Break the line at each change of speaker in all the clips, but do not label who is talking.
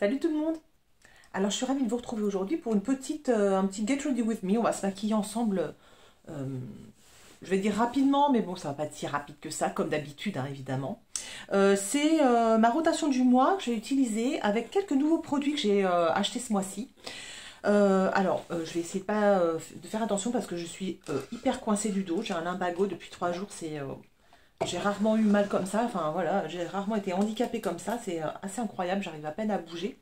Salut tout le monde! Alors je suis ravie de vous retrouver aujourd'hui pour une un petit Get Ready With Me. On va se maquiller ensemble, euh, je vais dire rapidement, mais bon ça va pas être si rapide que ça, comme d'habitude hein, évidemment. C'est ma rotation du mois que j'ai utilisée avec quelques nouveaux produits que j'ai achetés ce mois-ci. Je vais essayer de faire attention parce que je suis hyper coincée du dos. J'ai un lumbago depuis 3 jours, j'ai rarement eu mal comme ça, enfin voilà, j'ai rarement été handicapée comme ça, c'est assez incroyable, j'arrive à peine à bouger.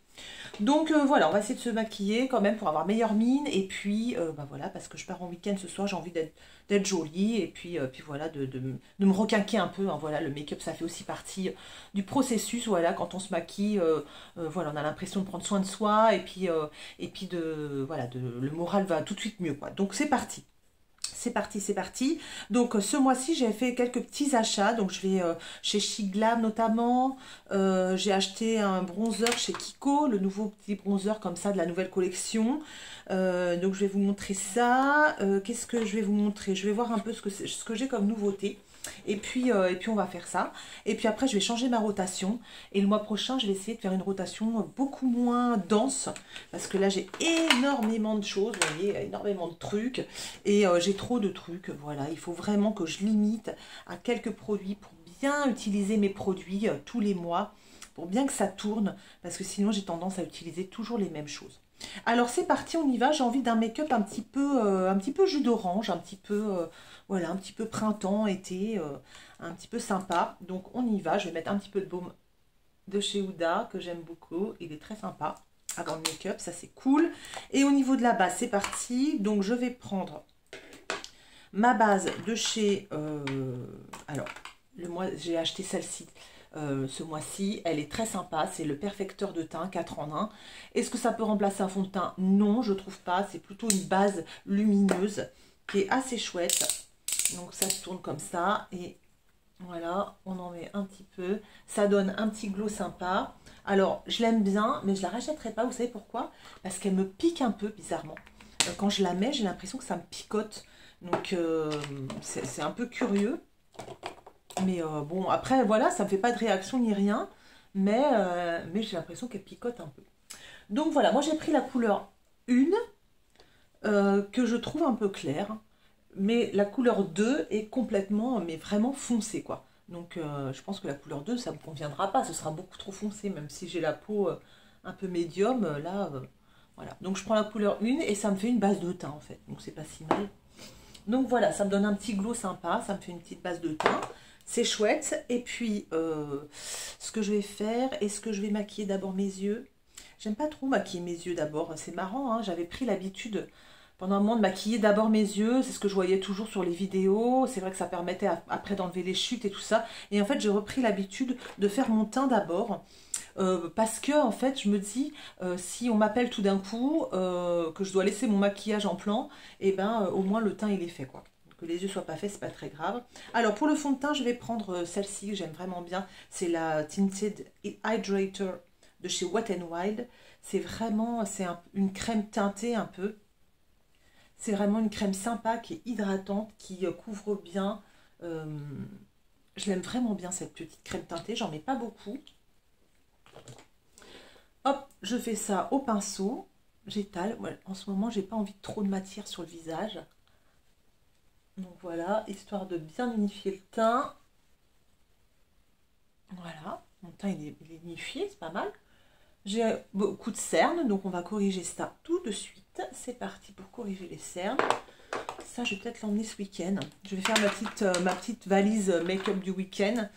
Donc voilà, on va essayer de se maquiller quand même pour avoir meilleure mine. Et puis voilà, parce que je pars en week-end ce soir, j'ai envie d'être jolie. Et puis voilà, de me requinquer un peu. Hein, voilà, le make-up, ça fait aussi partie du processus. Voilà, quand on se maquille, voilà, on a l'impression de prendre soin de soi. Et puis le moral va tout de suite mieux, quoi. Donc c'est parti. C'est parti, c'est parti. Donc ce mois-ci, j'ai fait quelques petits achats. Donc je vais chez Chic Glam notamment. J'ai acheté un bronzer chez Kiko, le nouveau petit bronzer comme ça de la nouvelle collection. Donc je vais vous montrer ça. Qu'est-ce que je vais vous montrer? Je vais voir un peu ce que j'ai comme nouveauté. Et puis on va faire ça. Et puis après, je vais changer ma rotation. Et le mois prochain, je vais essayer de faire une rotation beaucoup moins dense. Parce que là, j'ai énormément de choses, vous voyez, énormément de trucs. Et j'ai trop de trucs, voilà. Il faut vraiment que je limite à quelques produits pour bien utiliser mes produits tous les mois. Pour bien que ça tourne. Parce que sinon, j'ai tendance à utiliser toujours les mêmes choses. Alors c'est parti, on y va. J'ai envie d'un make-up un petit peu jus d'orange, voilà, un petit peu printemps, été, un petit peu sympa. Donc on y va. Je vais mettre un petit peu de baume de chez Huda que j'aime beaucoup. Il est très sympa. Avant le make-up, ça c'est cool. Et au niveau de la base, c'est parti. Donc je vais prendre ma base de chez... alors, j'ai acheté celle-ci. Ce mois-ci, elle est très sympa, c'est le perfecteur de teint 4 en 1. Est-ce que ça peut remplacer un fond de teint? Non, je trouve pas, c'est plutôt une base lumineuse qui est assez chouette. Donc ça se tourne comme ça et voilà, on en met un petit peu, ça donne un petit glow sympa. Alors je l'aime bien, mais je la rachèterai pas, vous savez pourquoi? Parce qu'elle me pique un peu bizarrement. Quand je la mets, j'ai l'impression que ça me picote, donc c'est un peu curieux. Mais bon, après, voilà, ça ne me fait pas de réaction ni rien. Mais j'ai l'impression qu'elle picote un peu. Donc voilà, moi j'ai pris la couleur 1, que je trouve un peu claire. Mais la couleur 2 est complètement, mais vraiment foncée, quoi. Donc je pense que la couleur 2, ça ne me conviendra pas. Ce sera beaucoup trop foncé, même si j'ai la peau un peu médium. Là, voilà. Donc je prends la couleur 1 et ça me fait une base de teint, en fait. Donc c'est pas si mal. Donc voilà, ça me donne un petit glow sympa. Ça me fait une petite base de teint. C'est chouette. Et puis, ce que je vais faire, est-ce que je vais maquiller d'abord mes yeux? J'aime pas trop maquiller mes yeux d'abord. C'est marrant, hein, j'avais pris l'habitude pendant un moment de maquiller d'abord mes yeux. C'est ce que je voyais toujours sur les vidéos. C'est vrai que ça permettait après d'enlever les chutes et tout ça. Et en fait, j'ai repris l'habitude de faire mon teint d'abord. Parce que, en fait, je me dis, si on m'appelle tout d'un coup, que je dois laisser mon maquillage en plan, et ben, au moins le teint, il est fait, quoi. Que les yeux soient pas faits, c'est pas très grave. Alors pour le fond de teint, je vais prendre celle-ci que j'aime vraiment bien. C'est la Tinted Hydrator de chez Wet n Wild. C'est vraiment, une crème teintée un peu. C'est vraiment une crème sympa qui est hydratante, qui couvre bien. Euh, je l'aime vraiment bien cette petite crème teintée. J'en mets pas beaucoup. Hop, je fais ça au pinceau. J'étale. Ouais, en ce moment, j'ai pas envie de trop de matière sur le visage. Donc voilà, histoire de bien unifier le teint. Voilà, mon teint il est unifié, c'est pas mal. J'ai beaucoup de cernes, donc on va corriger ça tout de suite. C'est parti pour corriger les cernes. Ça, je vais peut-être l'emmener ce week-end. Je vais faire ma petite valise make-up du week-end.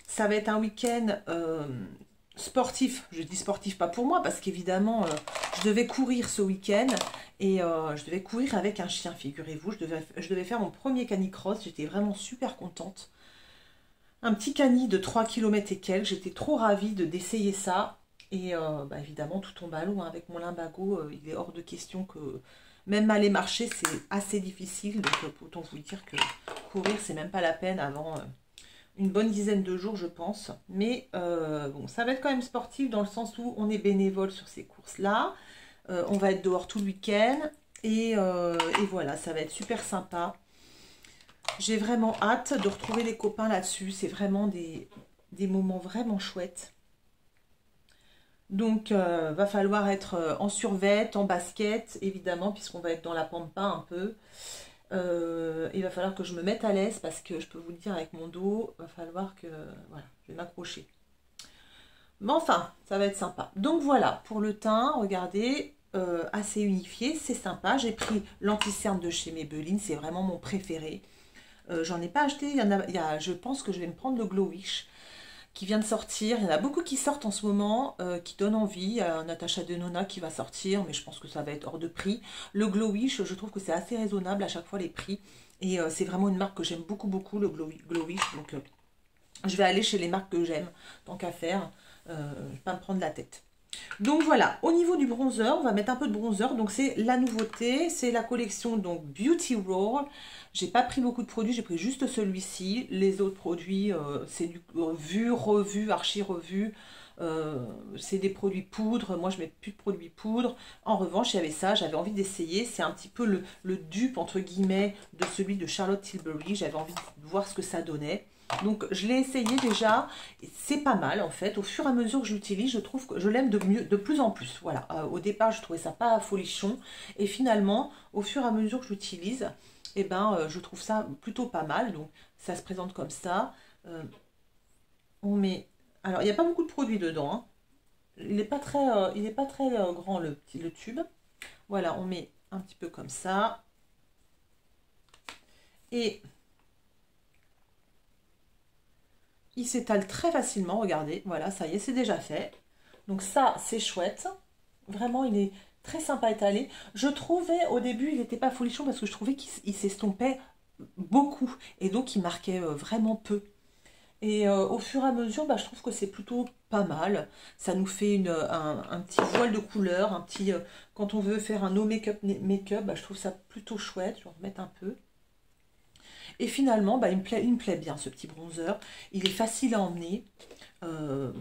Ça va être un week-end sportif. Je dis sportif pas pour moi, parce qu'évidemment, je devais courir ce week-end. Et je devais courir avec un chien, figurez-vous. Je devais faire mon premier canicross. J'étais vraiment super contente. Un petit cani de 3 km et quelques. J'étais trop ravie d'essayer ça. Et évidemment, tout tombe à l'eau. Hein. Avec mon lumbago, il est hors de question que même aller marcher, c'est assez difficile. Donc, autant vous dire que courir, c'est même pas la peine avant une bonne dizaine de jours, je pense. Mais bon, ça va être quand même sportif dans le sens où on est bénévole sur ces courses-là. On va être dehors tout le week-end. Et voilà, ça va être super sympa. J'ai vraiment hâte de retrouver les copains là-dessus. C'est vraiment des moments vraiment chouettes. Donc, va falloir être en survêt, en basket, évidemment, puisqu'on va être dans la pampa un peu. Il va falloir que je me mette à l'aise parce que je peux vous le dire, avec mon dos, va falloir que, voilà, je vais m'accrocher. Mais enfin, ça va être sympa. Donc voilà, pour le teint, regardez, assez unifié, c'est sympa. J'ai pris l'anti-cerne de chez Maybelline, c'est vraiment mon préféré. J'en ai pas acheté, je pense que je vais me prendre le Glow Wish qui vient de sortir. Il y en a beaucoup qui sortent en ce moment, qui donnent envie. Il y a un Natasha Denona qui va sortir, mais je pense que ça va être hors de prix. Le Glow Wish, je trouve que c'est assez raisonnable à chaque fois les prix. Et c'est vraiment une marque que j'aime beaucoup, beaucoup, le Glow Wish. Donc je vais aller chez les marques que j'aime, tant qu'à faire. Je ne vais pas me prendre la tête. Donc voilà, au niveau du bronzer, on va mettre un peu de bronzer. Donc c'est la nouveauté, c'est la collection donc Beauty Roll. J'ai pas pris beaucoup de produits, j'ai pris juste celui-ci. Les autres produits, c'est du vu, revu, archi revu. C'est des produits poudre. Moi, je mets plus de produits poudre. En revanche, il y avait ça, j'avais envie d'essayer. C'est un petit peu le dupe, entre guillemets, de celui de Charlotte Tilbury. J'avais envie de voir ce que ça donnait. Donc je l'ai essayé déjà, c'est pas mal en fait. Au fur et à mesure que je l'utilise, je trouve que je l'aime de plus en plus. Voilà, au départ je trouvais ça pas folichon, et finalement au fur et à mesure que je l'utilise, eh ben, je trouve ça plutôt pas mal. Donc ça se présente comme ça. On met, alors il n'y a pas beaucoup de produits dedans, hein. Il n'est pas très, grand le tube. Voilà, on met un petit peu comme ça. Et il s'étale très facilement, regardez, voilà, ça y est, c'est déjà fait. Donc ça, c'est chouette. Vraiment, il est très sympa à étaler. Je trouvais, au début, il n'était pas folichon parce que je trouvais qu'il s'estompait beaucoup. Et donc, il marquait vraiment peu. Et au fur et à mesure, bah, je trouve que c'est plutôt pas mal. Ça nous fait un petit voile de couleur, un petit... quand on veut faire un no make-up, bah, je trouve ça plutôt chouette. Je vais en remettre un peu. Et finalement, bah, il me plaît bien ce petit bronzer. Il est facile à emmener, euh,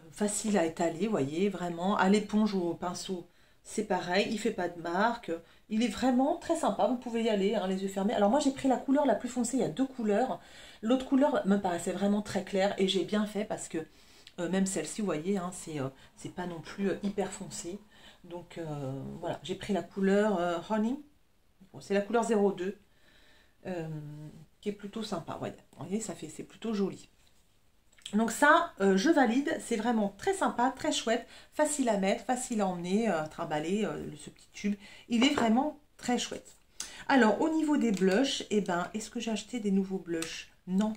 facile à étaler, vous voyez, vraiment. À l'éponge ou au pinceau, c'est pareil. Il fait pas de marque. Il est vraiment très sympa. Vous pouvez y aller, hein, les yeux fermés. Alors moi, j'ai pris la couleur la plus foncée. Il y a deux couleurs. L'autre couleur me paraissait vraiment très claire et j'ai bien fait parce que même celle-ci, vous voyez, hein, c'est pas non plus hyper foncé. Donc voilà, j'ai pris la couleur Honey. Bon, c'est la couleur 02. euh, qui est plutôt sympa. Ouais, vous voyez, c'est plutôt joli. Donc ça, je valide. C'est vraiment très sympa, très chouette, facile à mettre, facile à emmener, à trimballer, ce petit tube. Il est vraiment très chouette. Alors, au niveau des blushs, eh ben, est-ce que j'ai acheté des nouveaux blushs? Non,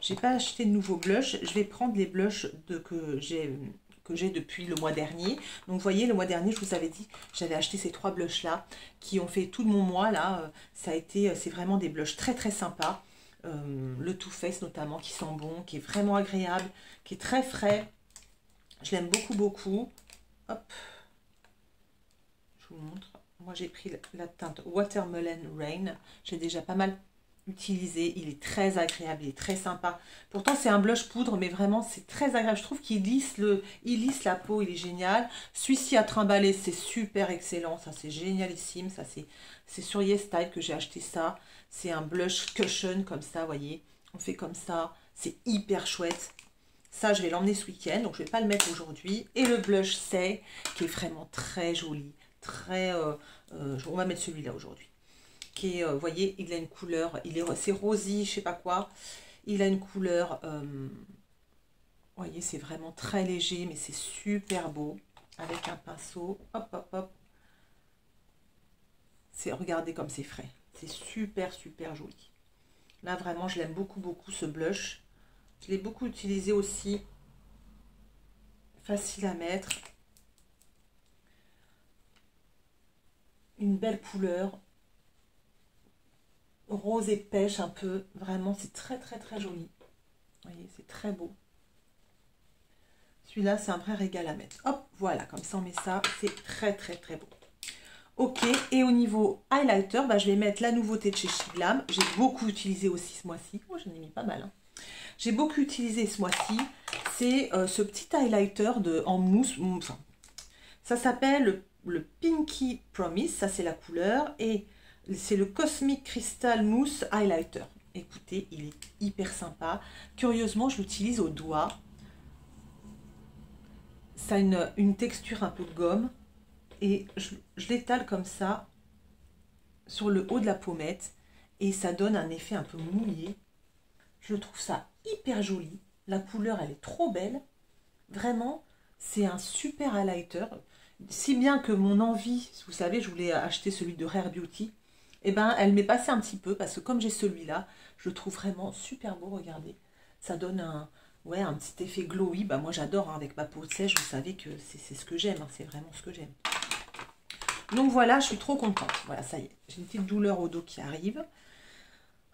j'ai pas acheté de nouveaux blushs. Je vais prendre les blushs que j'ai depuis le mois dernier. Donc vous voyez, le mois dernier, je vous avais dit, j'avais acheté ces trois blushs là qui ont fait tout de mon mois là. C'est vraiment des blushs très très sympas. Le Too Faced notamment, qui sent bon, qui est vraiment agréable, qui est très frais. Je l'aime beaucoup beaucoup. Hop, je vous montre. Moi j'ai pris la teinte Watermelon Rain. J'ai déjà pas mal utilisé, il est très agréable, il est très sympa. Pourtant c'est un blush poudre, mais vraiment c'est très agréable. Je trouve qu'il lisse la peau, il est génial. Celui-ci à trimballer, c'est super excellent, ça c'est génialissime. Ça c'est sur YesStyle que j'ai acheté ça. C'est un blush cushion comme ça, vous voyez. On fait comme ça, c'est hyper chouette. Ça, je vais l'emmener ce week-end, donc je ne vais pas le mettre aujourd'hui. Et le blush C'est, qui est vraiment très joli. Très, on va mettre celui-là aujourd'hui. Qui est, vous voyez, il a une couleur, c'est rosy, je sais pas quoi. Il a une couleur, vous voyez, c'est vraiment très léger, mais c'est super beau. Avec un pinceau, hop, hop, hop. Regardez comme c'est frais. C'est super, super joli. Là, vraiment, je l'aime beaucoup, beaucoup, ce blush. Je l'ai beaucoup utilisé aussi. Facile à mettre. Une belle couleur. Rose et pêche un peu. Vraiment, c'est très, très, très joli. Vous voyez, c'est très beau. Celui-là, c'est un vrai régal à mettre. Hop, voilà, comme ça, on met ça. C'est très, très, très beau. Ok, et au niveau highlighter, bah, je vais mettre la nouveauté de chez Shiglam. J'ai beaucoup utilisé aussi ce mois-ci. Oh, j'en ai mis pas mal, hein. J'ai beaucoup utilisé ce mois-ci. C'est ce petit highlighter en mousse. Enfin, ça s'appelle le Pinky Promise. Ça, c'est la couleur. Et c'est le Cosmic Crystal Mousse Highlighter. Écoutez, il est hyper sympa. Curieusement, je l'utilise au doigt. Ça a une texture un peu de gomme. Et je l'étale comme ça sur le haut de la pommette. Et ça donne un effet un peu mouillé. Je trouve ça hyper joli. La couleur, elle est trop belle. Vraiment, c'est un super highlighter. Si bien que mon envie, vous savez, je voulais acheter celui de Rare Beauty. Et ben, elle m'est passée un petit peu parce que comme j'ai celui-là, je le trouve vraiment super beau. Regardez, ça donne ouais, un petit effet glowy. Bah, moi, j'adore hein, avec ma peau sèche. Vous savez que c'est ce que j'aime. Hein, c'est vraiment ce que j'aime. Donc voilà, je suis trop contente. Voilà, ça y est. J'ai une petite douleur au dos qui arrive.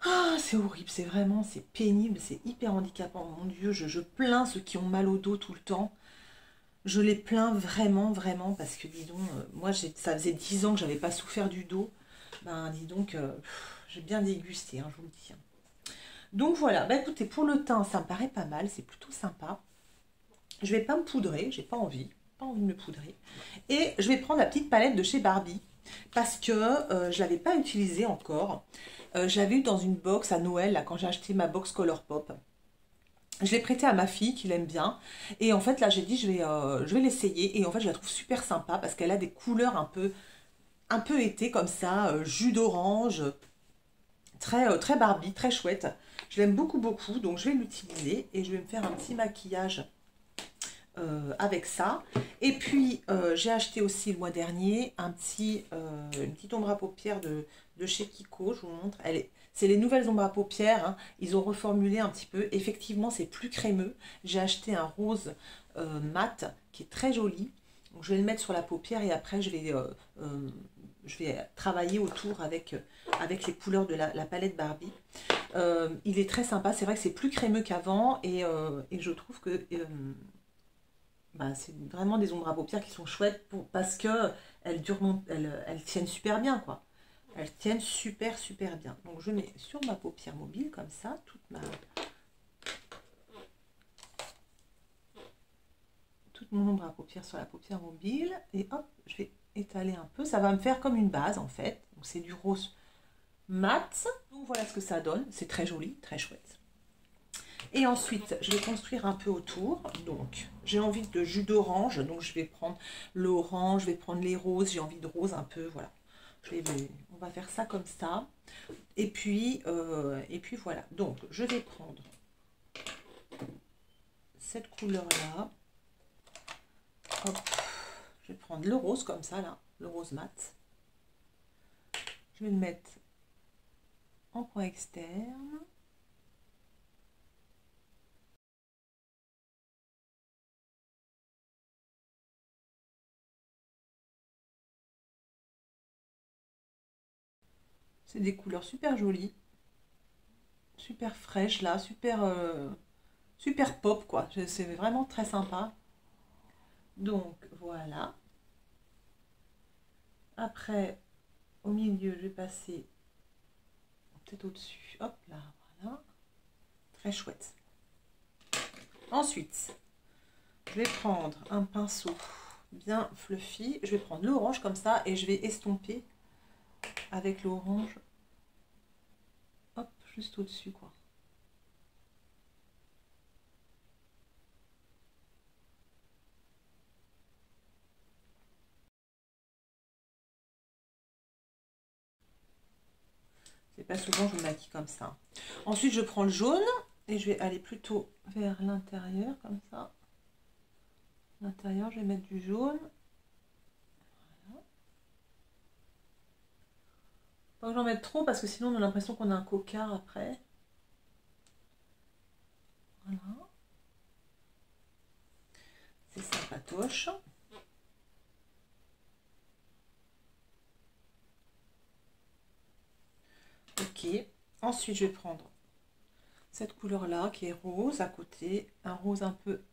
Ah, c'est horrible, c'est vraiment, c'est pénible, c'est hyper handicapant. Mon Dieu, je plains ceux qui ont mal au dos tout le temps. Je les plains vraiment, vraiment, parce que dis donc, moi, ça faisait 10 ans que j'avais pas souffert du dos. Ben, dis donc, j'ai bien dégusté, hein, je vous le dis. Donc voilà, bah écoutez, pour le teint, ça me paraît pas mal, c'est plutôt sympa. Je vais pas me poudrer, j'ai pas envie de me poudrer. Et je vais prendre la petite palette de chez Barbie, parce que je l'avais pas utilisée encore. Je l'avais eu dans une box à Noël, là, quand j'ai acheté ma box Colourpop. Je l'ai prêtée à ma fille qui l'aime bien. Et en fait, là, j'ai dit, je vais l'essayer. Et en fait, je la trouve super sympa parce qu'elle a des couleurs un peu été comme ça, jus d'orange, très Barbie, très chouette. Je l'aime beaucoup, beaucoup. Donc, je vais l'utiliser et je vais me faire un petit maquillage avec ça. Et puis, j'ai acheté aussi le mois dernier une petite ombre à paupières de chez Kiko. Je vous montre. C'est les nouvelles ombres à paupières. Hein. Ils ont reformulé un petit peu. Effectivement, c'est plus crémeux. J'ai acheté un rose mat qui est très joli. Donc, je vais le mettre sur la paupière et après, je vais travailler autour avec les couleurs de la palette Barbie. Il est très sympa. C'est vrai que c'est plus crémeux qu'avant et je trouve que bah, c'est vraiment des ombres à paupières qui sont chouettes parce que elles tiennent super bien, quoi. Elles tiennent super, super bien. Donc, je mets sur ma paupière mobile, comme ça, toute mon ombre à paupières sur la paupière mobile. Et hop, je vais étaler un peu. Ça va me faire comme une base, en fait. Donc, c'est du rose mat. Donc, voilà ce que ça donne. C'est très joli, très chouette. Et ensuite, je vais construire un peu autour. Donc, j'ai envie de jus d'orange. Donc, je vais prendre l'orange, je vais prendre les roses. J'ai envie de rose un peu, voilà. On va faire ça comme ça. Et puis voilà. Donc, je vais prendre cette couleur-là. Hop. Je vais prendre le rose comme ça, là. Le rose mat. Je vais le mettre en coin externe. C'est des couleurs super jolies, super fraîches là, super pop quoi. C'est vraiment très sympa. Donc voilà. Après, au milieu, je vais passer peut-être au-dessus. Hop là, voilà. Très chouette. Ensuite, je vais prendre un pinceau bien fluffy. Je vais prendre l'orange comme ça et je vais estomper avec l'orange. Hop, juste au-dessus quoi. C'est pas souvent je me maquille comme ça. Ensuite, je prends le jaune et je vais aller plutôt vers l'intérieur comme ça. L'intérieur, je vais mettre du jaune. Voilà. Pas que j'en mette trop parce que sinon on a l'impression qu'on a un cocard après. Voilà. C'est sympatoche. Ok. Ensuite, je vais prendre cette couleur-là qui est rose à côté. Un rose un peu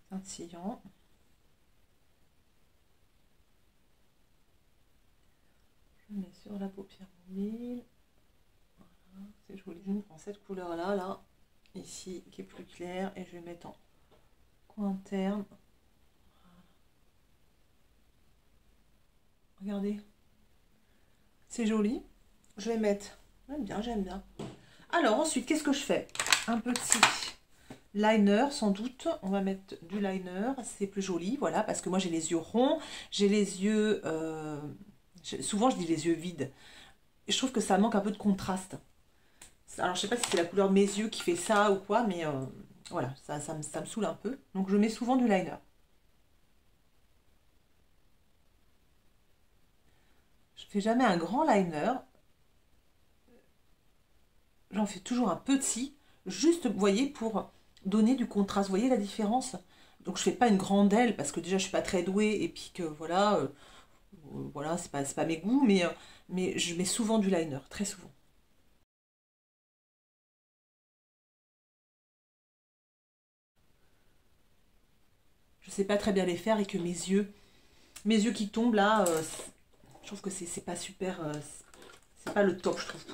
scintillant. Je mets sur la paupière mobile. Voilà, c'est joli. Je prends cette couleur-là, là, ici, qui est plus claire, et je vais mettre en coin interne. Voilà. Regardez. C'est joli. Je vais mettre. J'aime bien, j'aime bien. Alors ensuite, qu'est-ce que je fais? Un petit Liner, sans doute. On va mettre du liner, c'est plus joli, voilà, parce que moi j'ai les yeux ronds, j'ai les yeux... souvent je dis les yeux vides. Et je trouve que ça manque un peu de contraste. Alors je sais pas si c'est la couleur de mes yeux qui fait ça ou quoi, mais voilà, ça me saoule un peu. Donc je mets souvent du liner. Je fais jamais un grand liner. J'en fais toujours un petit, juste, vous voyez, pour donner du contraste. Vous voyez la différence? Donc je fais pas une grande aile, parce que déjà je suis pas très douée, et puis que voilà, voilà, c'est pas mes goûts, mais je mets souvent du liner, très souvent. Je sais pas très bien les faire, et que mes yeux qui tombent là, je trouve que c'est pas super, c'est pas le top, je trouve,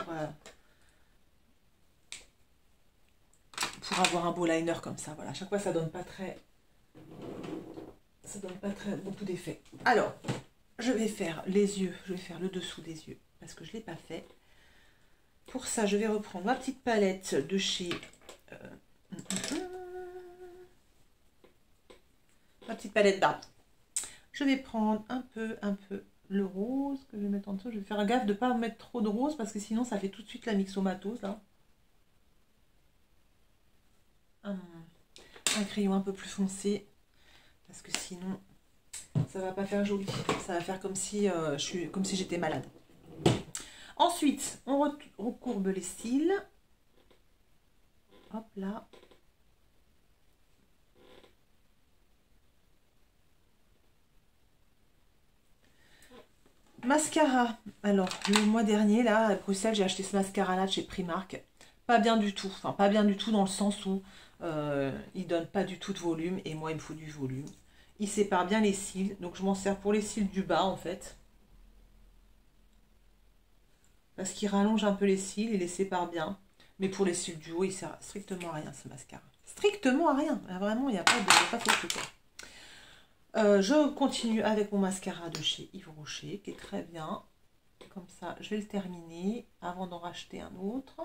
pour avoir un beau liner comme ça. Voilà, à chaque fois ça donne pas très, beaucoup d'effet. Alors, je vais faire les yeux, je vais faire le dessous des yeux, parce que je ne l'ai pas fait. Pour ça, je vais reprendre ma petite palette de chez... ma petite palette d'art. Je vais prendre un peu le rose que je vais mettre en dessous. Je vais faire gaffe de ne pas mettre trop de rose, parce que sinon ça fait tout de suite la myxomatose, là. Un crayon un peu plus foncé, parce que sinon ça va pas faire joli. Ça va faire comme si j'étais malade. Ensuite, on recourbe les cils. Hop là. Mascara. Alors, le mois dernier, là, à Bruxelles, j'ai acheté ce mascara-là de chez Primark. Pas bien du tout. Enfin, pas bien du tout dans le sens où il donne pas du tout de volume. Et moi, il me faut du volume. Il sépare bien les cils. Donc, je m'en sers pour les cils du bas, en fait. Parce qu'il rallonge un peu les cils, il les sépare bien. Mais pour les cils du haut, il sert strictement à rien, ce mascara. Strictement à rien. Vraiment, il n'y a pas photo, quoi. Je continue avec mon mascara de chez Yves Rocher, qui est très bien. Comme ça, je vais le terminer avant d'en racheter un autre.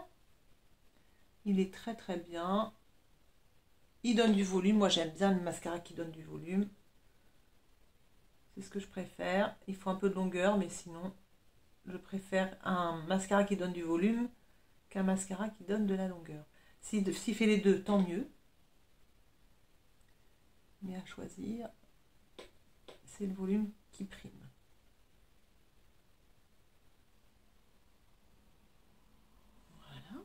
Il est très très bien. Il donne du volume. Moi, j'aime bien le mascara qui donne du volume. C'est ce que je préfère. Il faut un peu de longueur, mais sinon, je préfère un mascara qui donne du volume qu'un mascara qui donne de la longueur. S'il fait les deux, tant mieux. Mais à choisir, c'est le volume qui prime. Voilà.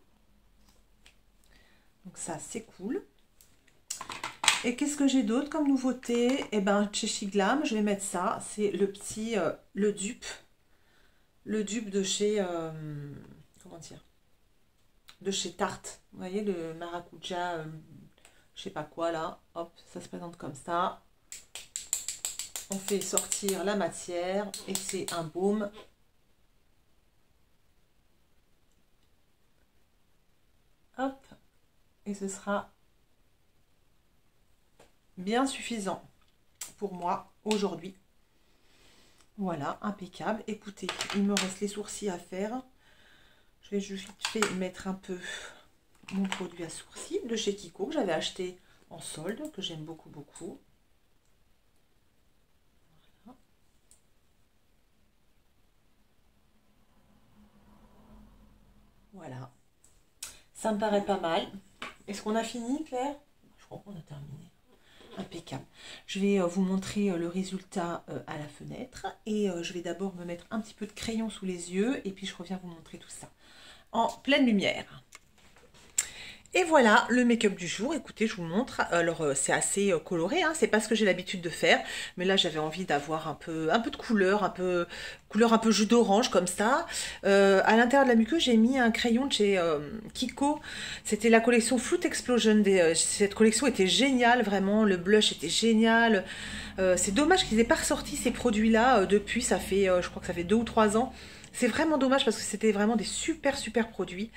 Donc ça, c'est cool. Et qu'est-ce que j'ai d'autre comme nouveauté? Eh ben, chez Shiglam, je vais mettre ça. C'est le petit, le dupe de chez, comment dire, de chez Tarte. Vous voyez, le maracuja, je sais pas quoi là. Hop, ça se présente comme ça. On fait sortir la matière et c'est un baume. Hop, et ce sera bien suffisant pour moi aujourd'hui. Voilà, impeccable. Écoutez, il me reste les sourcils à faire. Je vais juste fait mettre un peu mon produit à sourcils de chez Kiko que j'avais acheté en solde, que j'aime beaucoup beaucoup. Voilà. Ça me paraît pas mal. Est-ce qu'on a fini, Claire? Je crois qu'on a terminé. Impeccable. Je vais vous montrer le résultat à la fenêtre. Et je vais d'abord me mettre un petit peu de crayon sous les yeux. Et puis je reviens vous montrer tout ça en pleine lumière. Et voilà le make-up du jour. Écoutez, je vous montre. Alors c'est assez coloré, hein. C'est pas ce que j'ai l'habitude de faire, mais là j'avais envie d'avoir un peu de couleur, un peu jus d'orange comme ça. À l'intérieur de la muqueuse, j'ai mis un crayon de chez Kiko. C'était la collection Fruit Explosion. Cette collection était géniale, vraiment. Le blush était génial. C'est dommage qu'ils aient pas ressorti ces produits-là depuis. Ça fait, je crois que ça fait 2 ou 3 ans. C'est vraiment dommage parce que c'était vraiment des super produits.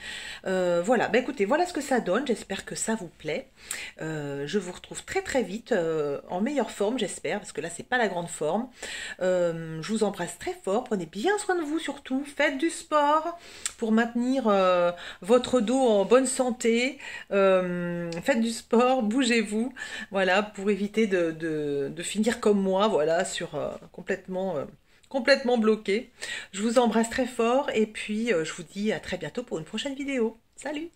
Voilà, bah écoutez, voilà ce que ça donne. J'espère que ça vous plaît. Je vous retrouve très vite en meilleure forme, j'espère, parce que là c'est pas la grande forme. Je vous embrasse très fort. Prenez bien soin de vous surtout. Faites du sport pour maintenir votre dos en bonne santé. Faites du sport, bougez-vous, voilà, pour éviter de finir comme moi, voilà, sur complètement bloqué. Je vous embrasse très fort et puis je vous dis à très bientôt pour une prochaine vidéo. Salut!